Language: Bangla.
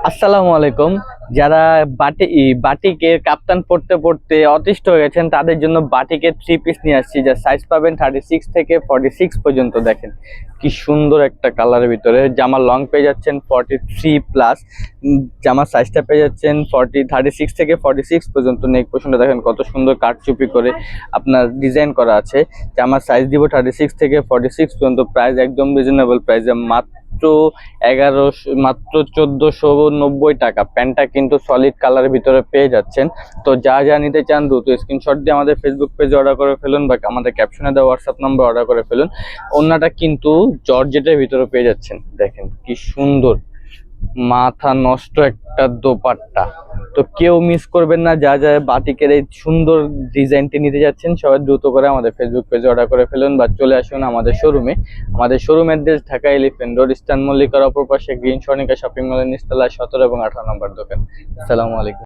আসসালামু আলাইকুম। যারা বাটিকের কাপ্তান পড়তে পড়তে অতিষ্ঠ হয়ে গেছেন তাদের জন্য বাটিকের 3 পিস নিয়ে আসছি, যার সাইজ পাবেন 36 থেকে 46 পর্যন্ত। দেখেন কি সুন্দর একটা কালারের ভিতরে জামার লং পেয়ে যাচ্ছেন 43+। জামার সাইজটা পেয়ে যাচ্ছেন 36 থেকে 46 পর্যন্ত। নেক পোর্শনটা দেখেন কত সুন্দর কাটচুপি করে আপনার ডিজাইন করা আছে। জামার সাইজ দিব 36 থেকে 46 পর্যন্ত। প্রাইস একদম রিজনেবল প্রাইসে, মাত্র 1490 টাকা। প্যান্টটা কিন্তু সলিড কালারের ভিতরে পেয়ে যাচ্ছেন। তো যা যা নিতে চান দ্রুত স্ক্রিনশট দিয়ে আমাদের ফেসবুক পেজে অর্ডার করে ফেলুন বা আমাদের ক্যাপশনে দেওয়া হোয়াটসঅ্যাপ নাম্বার অর্ডার করে ফেলুন। ওড়নাটা কিন্তু জর্জেটের ভিতরে পেয়ে যাচ্ছেন। দেখেন কি সুন্দর মাথা নষ্ট একটা দোপাট্টা। তো কেউ মিস করবেন না, যা যা বাটিকের এই সুন্দর ডিজাইনটি নিতে যাচ্ছেন সবাই দ্রুত করে আমাদের ফেসবুক পেজে অর্ডার করে ফেলুন বা চলে আসুন আমাদের শোরুমে। আমাদের showroom address Dhaka elephant road, eastern মল্লিকার অপর পাশে গ্রিন সনিকা শপিং মলের নিচতলায় 17 এবং 18 নম্বর দোকান। আসসালামু আলাইকুম।